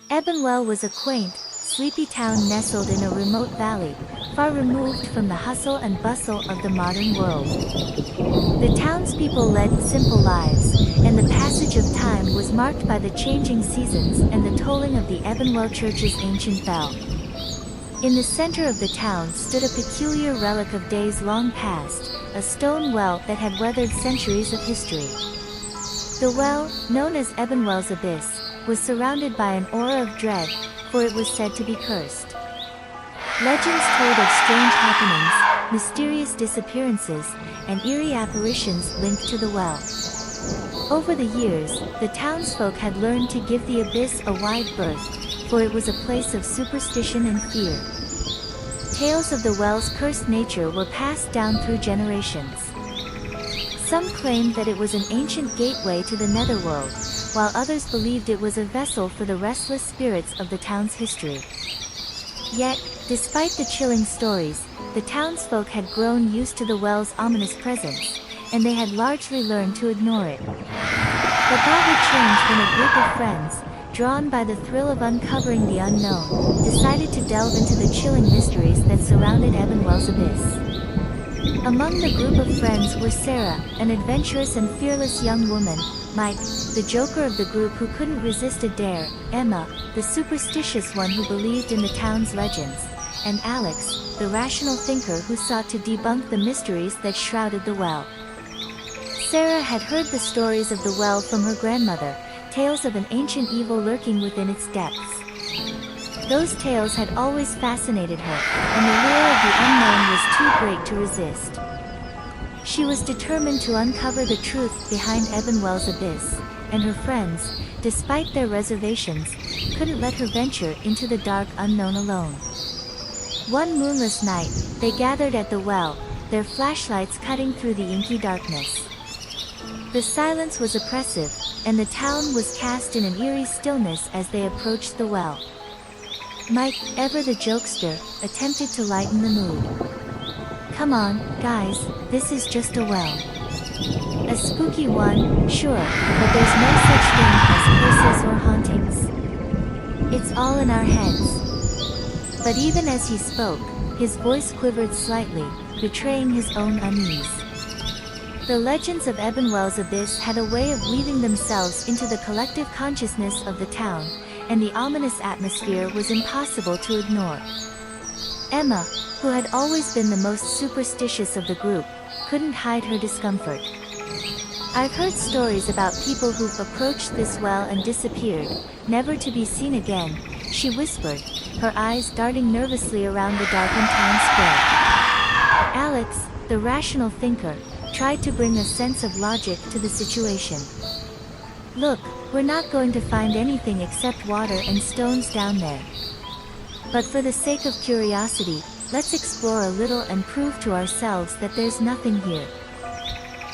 Ebenwell was a quaint, sleepy town nestled in a remote valley, far removed from the hustle and bustle of the modern world. The townspeople led simple lives, and the passage of time was marked by the changing seasons and the tolling of the Ebenwell Church's ancient bell. In the center of the town stood a peculiar relic of days long past, a stone well that had weathered centuries of history. The well, known as Ebenwell's Abyss, was surrounded by an aura of dread, for it was said to be cursed. Legends told of strange happenings, mysterious disappearances, and eerie apparitions linked to the well. Over the years, the townsfolk had learned to give the abyss a wide berth, for it was a place of superstition and fear. Tales of the well's cursed nature were passed down through generations. Some claimed that it was an ancient gateway to the netherworld, while others believed it was a vessel for the restless spirits of the town's history. Yet, despite the chilling stories, the townsfolk had grown used to the well's ominous presence, and they had largely learned to ignore it. But that would change when a group of friends, drawn by the thrill of uncovering the unknown, decided to delve into the chilling mysteries that surrounded Ebenwell's Abyss. Among the group of friends were Sarah, an adventurous and fearless young woman, Mike, the joker of the group who couldn't resist a dare, Emma, the superstitious one who believed in the town's legends, and Alex, the rational thinker who sought to debunk the mysteries that shrouded the well. Sarah had heard the stories of the well from her grandmother, tales of an ancient evil lurking within its depths. Those tales had always fascinated her, and the lure of the unknown was too great to resist. She was determined to uncover the truth behind Ebenwell's Abyss, and her friends, despite their reservations, couldn't let her venture into the dark unknown alone. One moonless night, they gathered at the well, their flashlights cutting through the inky darkness. The silence was oppressive, and the town was cast in an eerie stillness as they approached the well. Mike, ever the jokester, attempted to lighten the mood. "Come on, guys, this is just a well. A spooky one, sure, but there's no such thing as curses or hauntings. It's all in our heads." But even as he spoke, his voice quivered slightly, betraying his own unease. The legends of Ebenwell's Abyss had a way of weaving themselves into the collective consciousness of the town, and the ominous atmosphere was impossible to ignore. Emma, who had always been the most superstitious of the group, couldn't hide her discomfort. "I've heard stories about people who've approached this well and disappeared, never to be seen again," she whispered, her eyes darting nervously around the darkened town square. Alex, the rational thinker, tried to bring a sense of logic to the situation. "Look, we're not going to find anything except water and stones down there. But for the sake of curiosity, let's explore a little and prove to ourselves that there's nothing here."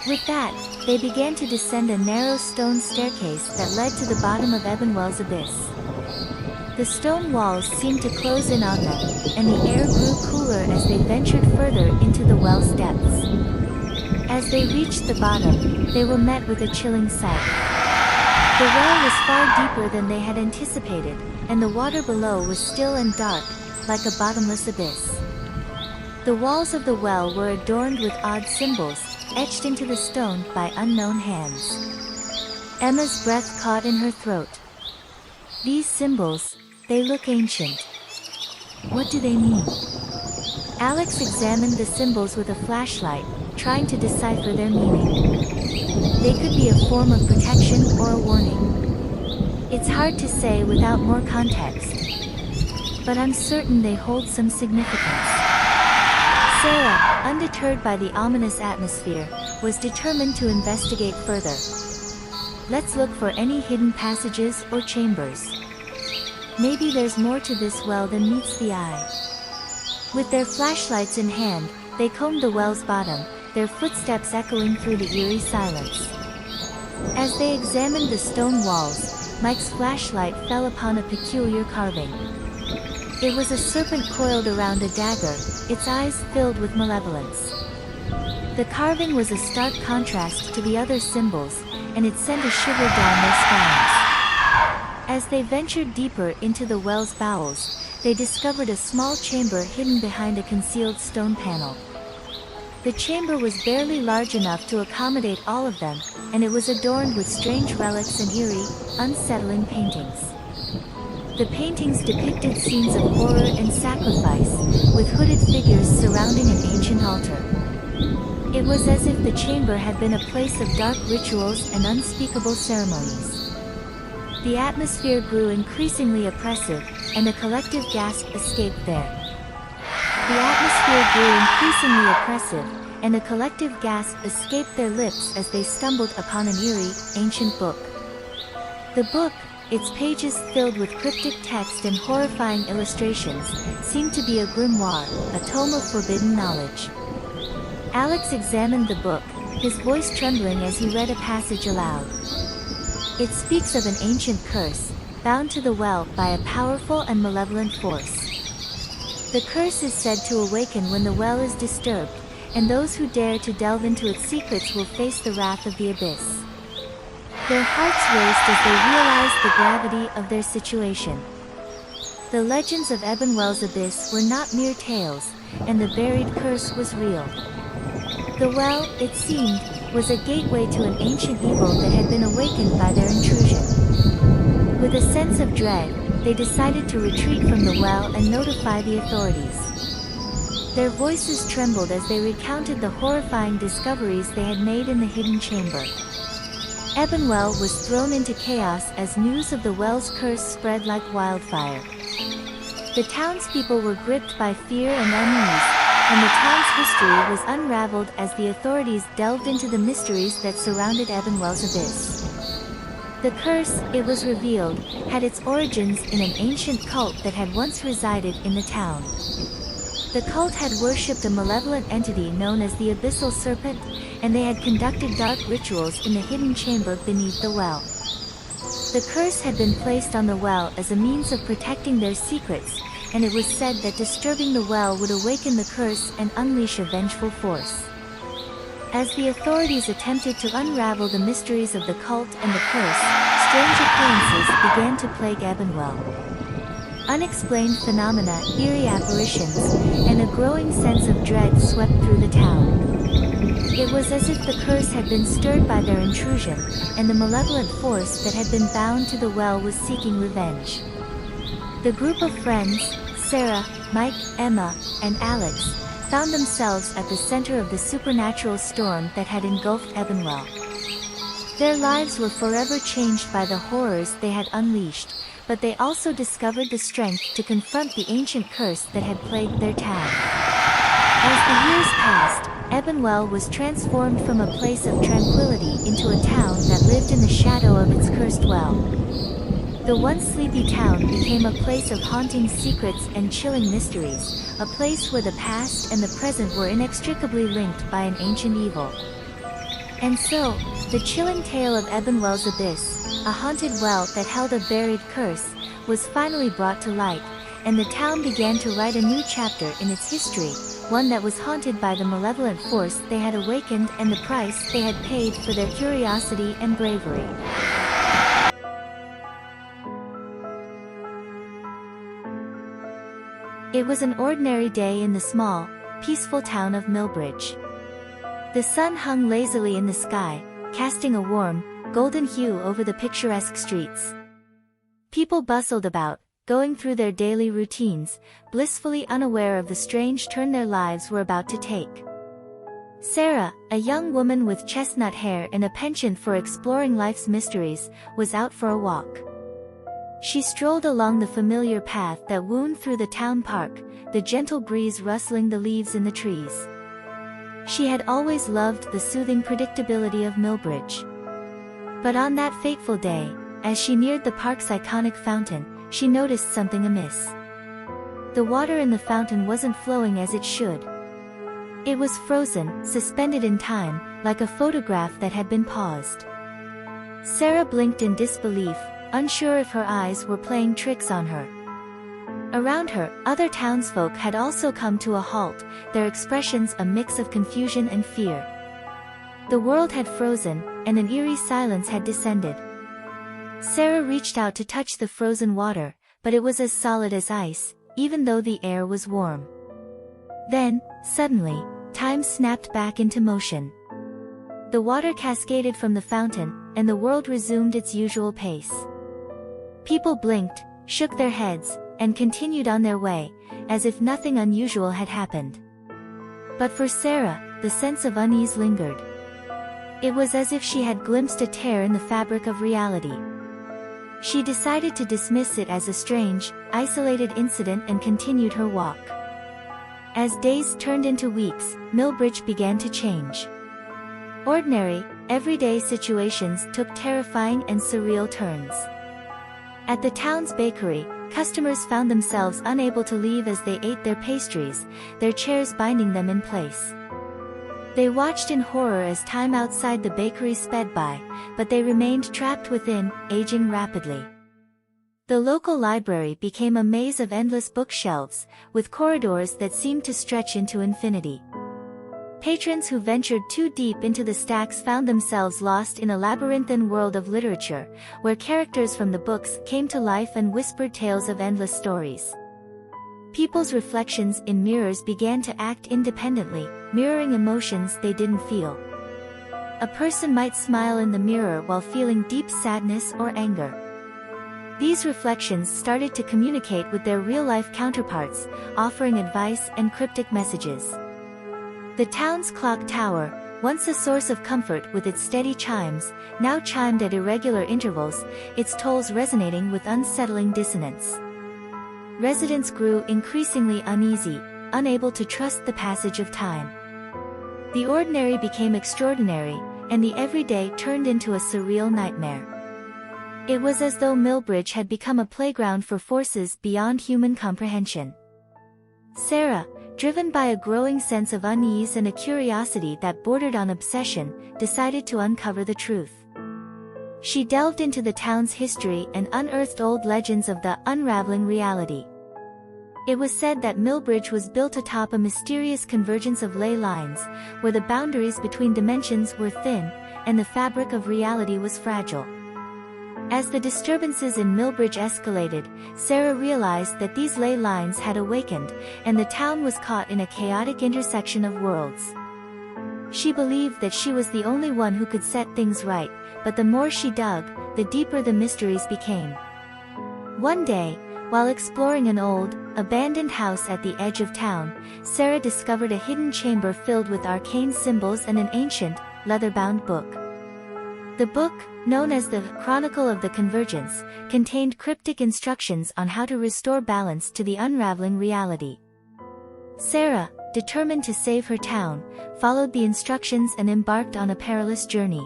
With that, they began to descend a narrow stone staircase that led to the bottom of Ebenwell's Abyss. The stone walls seemed to close in on them, and the air grew cooler as they ventured further into the well's depths. As they reached the bottom, they were met with a chilling sight. The well was far deeper than they had anticipated, and the water below was still and dark, like a bottomless abyss. The walls of the well were adorned with odd symbols, etched into the stone by unknown hands. Emma's breath caught in her throat. "These symbols, they look ancient. What do they mean?" Alex examined the symbols with a flashlight, trying to decipher their meaning. They could be a form of protection or a warning. "It's hard to say without more context. But I'm certain they hold some significance." Sarah, undeterred by the ominous atmosphere, was determined to investigate further. "Let's look for any hidden passages or chambers. Maybe there's more to this well than meets the eye." With their flashlights in hand, they combed the well's bottom, their footsteps echoing through the eerie silence. As they examined the stone walls, Mike's flashlight fell upon a peculiar carving. It was a serpent coiled around a dagger, its eyes filled with malevolence. The carving was a stark contrast to the other symbols, and it sent a shiver down their spines. As they ventured deeper into the well's bowels, they discovered a small chamber hidden behind a concealed stone panel. The chamber was barely large enough to accommodate all of them, and it was adorned with strange relics and eerie, unsettling paintings. The paintings depicted scenes of horror and sacrifice, with hooded figures surrounding an ancient altar. It was as if the chamber had been a place of dark rituals and unspeakable ceremonies. The atmosphere grew increasingly oppressive, and a collective gasp escaped there. The atmosphere grew increasingly oppressive, and a collective gasp escaped their lips as they stumbled upon an eerie, ancient book. The book, its pages filled with cryptic text and horrifying illustrations, seemed to be a grimoire, a tome of forbidden knowledge. Alex examined the book, his voice trembling as he read a passage aloud. It speaks of an ancient curse, bound to the well by a powerful and malevolent force. The curse is said to awaken when the well is disturbed, and those who dare to delve into its secrets will face the wrath of the abyss. Their hearts raced as they realized the gravity of their situation. The legends of Ebenwell's abyss were not mere tales, and the buried curse was real. The well, it seemed, was a gateway to an ancient evil that had been awakened by their intrusion. With a sense of dread, they decided to retreat from the well and notify the authorities. Their voices trembled as they recounted the horrifying discoveries they had made in the hidden chamber. Ebenwell was thrown into chaos as news of the well's curse spread like wildfire. The townspeople were gripped by fear and unease, and the town's history was unraveled as the authorities delved into the mysteries that surrounded Ebenwell's abyss. The curse, it was revealed, had its origins in an ancient cult that had once resided in the town. The cult had worshipped a malevolent entity known as the Abyssal Serpent, and they had conducted dark rituals in the hidden chamber beneath the well. The curse had been placed on the well as a means of protecting their secrets, and it was said that disturbing the well would awaken the curse and unleash a vengeful force. As the authorities attempted to unravel the mysteries of the cult and the curse, strange occurrences began to plague Ebenwell. Unexplained phenomena, eerie apparitions, and a growing sense of dread swept through the town. It was as if the curse had been stirred by their intrusion, and the malevolent force that had been bound to the well was seeking revenge. The group of friends, Sarah, Mike, Emma, and Alex, found themselves at the center of the supernatural storm that had engulfed Ebenwell. Their lives were forever changed by the horrors they had unleashed, but they also discovered the strength to confront the ancient curse that had plagued their town. As the years passed, Ebenwell was transformed from a place of tranquility into a town that lived in the shadow of its cursed well. The once sleepy town became a place of haunting secrets and chilling mysteries, a place where the past and the present were inextricably linked by an ancient evil. And so, the chilling tale of Ebenwell's abyss, a haunted well that held a buried curse, was finally brought to light, and the town began to write a new chapter in its history, one that was haunted by the malevolent force they had awakened and the price they had paid for their curiosity and bravery. It was an ordinary day in the small, peaceful town of Millbridge. The sun hung lazily in the sky, casting a warm, golden hue over the picturesque streets. People bustled about, going through their daily routines, blissfully unaware of the strange turn their lives were about to take. Sarah, a young woman with chestnut hair and a penchant for exploring life's mysteries, was out for a walk. She strolled along the familiar path that wound through the town park, the gentle breeze rustling the leaves in the trees. She had always loved the soothing predictability of Millbridge. But on that fateful day, as she neared the park's iconic fountain, she noticed something amiss. The water in the fountain wasn't flowing as it should. It was frozen, suspended in time, like a photograph that had been paused. Sarah blinked in disbelief, unsure if her eyes were playing tricks on her. Around her, other townsfolk had also come to a halt, their expressions a mix of confusion and fear. The world had frozen, and an eerie silence had descended. Sarah reached out to touch the frozen water, but it was as solid as ice, even though the air was warm. Then, suddenly, time snapped back into motion. The water cascaded from the fountain, and the world resumed its usual pace. People blinked, shook their heads, and continued on their way, as if nothing unusual had happened. But for Sarah, the sense of unease lingered. It was as if she had glimpsed a tear in the fabric of reality. She decided to dismiss it as a strange, isolated incident and continued her walk. As days turned into weeks, Millbridge began to change. Ordinary, everyday situations took terrifying and surreal turns. At the town's bakery, customers found themselves unable to leave as they ate their pastries, their chairs binding them in place. They watched in horror as time outside the bakery sped by, but they remained trapped within, aging rapidly. The local library became a maze of endless bookshelves, with corridors that seemed to stretch into infinity. Patrons who ventured too deep into the stacks found themselves lost in a labyrinthine world of literature, where characters from the books came to life and whispered tales of endless stories. People's reflections in mirrors began to act independently, mirroring emotions they didn't feel. A person might smile in the mirror while feeling deep sadness or anger. These reflections started to communicate with their real-life counterparts, offering advice and cryptic messages. The town's clock tower, once a source of comfort with its steady chimes, now chimed at irregular intervals, its tolls resonating with unsettling dissonance. Residents grew increasingly uneasy, unable to trust the passage of time. The ordinary became extraordinary, and the everyday turned into a surreal nightmare. It was as though Millbridge had become a playground for forces beyond human comprehension. Sarah, driven by a growing sense of unease and a curiosity that bordered on obsession, decided to uncover the truth. She delved into the town's history and unearthed old legends of the unraveling reality. It was said that Millbridge was built atop a mysterious convergence of ley lines, where the boundaries between dimensions were thin, and the fabric of reality was fragile. As the disturbances in Millbridge escalated, Sarah realized that these ley lines had awakened, and the town was caught in a chaotic intersection of worlds. She believed that she was the only one who could set things right, but the more she dug, the deeper the mysteries became. One day, while exploring an old, abandoned house at the edge of town, Sarah discovered a hidden chamber filled with arcane symbols and an ancient, leather-bound book. The book, known as the Chronicle of the Convergence, contained cryptic instructions on how to restore balance to the unraveling reality. Sarah, determined to save her town, followed the instructions and embarked on a perilous journey.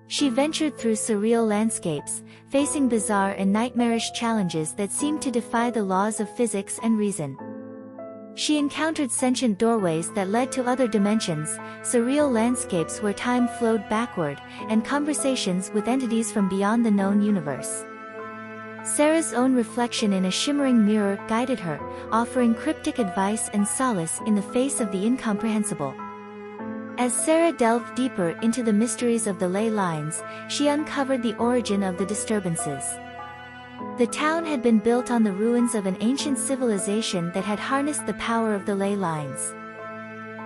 She ventured through surreal landscapes, facing bizarre and nightmarish challenges that seemed to defy the laws of physics and reason. She encountered sentient doorways that led to other dimensions, surreal landscapes where time flowed backward, and conversations with entities from beyond the known universe. Sarah's own reflection in a shimmering mirror guided her, offering cryptic advice and solace in the face of the incomprehensible. As Sarah delved deeper into the mysteries of the ley lines, she uncovered the origin of the disturbances. The town had been built on the ruins of an ancient civilization that had harnessed the power of the ley lines.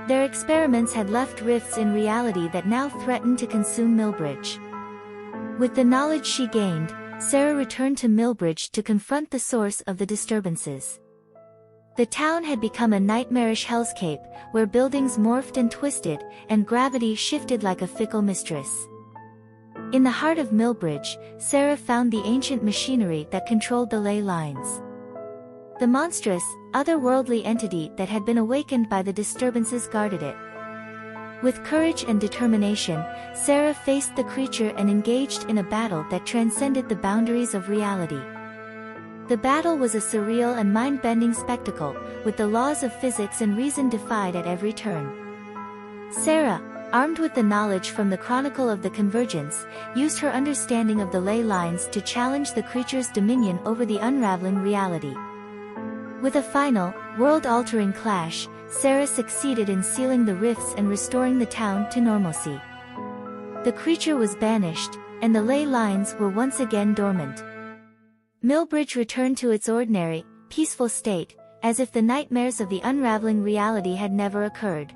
Their experiments had left rifts in reality that now threatened to consume Millbridge. With the knowledge she gained, Sarah returned to Millbridge to confront the source of the disturbances. The town had become a nightmarish hellscape, where buildings morphed and twisted, and gravity shifted like a fickle mistress. In the heart of Millbridge, Sarah found the ancient machinery that controlled the ley lines. The monstrous, otherworldly entity that had been awakened by the disturbances guarded it. With courage and determination, Sarah faced the creature and engaged in a battle that transcended the boundaries of reality. The battle was a surreal and mind-bending spectacle, with the laws of physics and reason defied at every turn. Sarah, armed with the knowledge from the Chronicle of the Convergence, used her understanding of the ley lines to challenge the creature's dominion over the unraveling reality. With a final, world-altering clash, Sarah succeeded in sealing the rifts and restoring the town to normalcy. The creature was banished, and the ley lines were once again dormant. Millbridge returned to its ordinary, peaceful state, as if the nightmares of the unraveling reality had never occurred.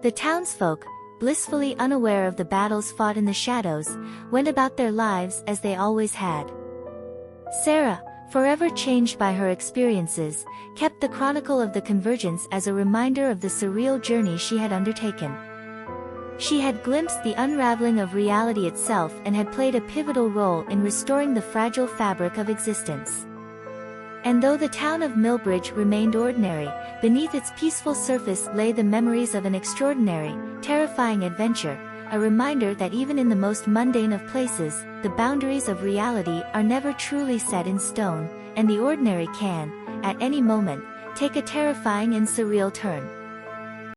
The townsfolk, blissfully unaware of the battles fought in the shadows, went about their lives as they always had. Sarah, forever changed by her experiences, kept the chronicle of the Convergence as a reminder of the surreal journey she had undertaken. She had glimpsed the unraveling of reality itself and had played a pivotal role in restoring the fragile fabric of existence. And though the town of Millbridge remained ordinary, beneath its peaceful surface lay the memories of an extraordinary, terrifying adventure, a reminder that even in the most mundane of places, the boundaries of reality are never truly set in stone, and the ordinary can, at any moment, take a terrifying and surreal turn.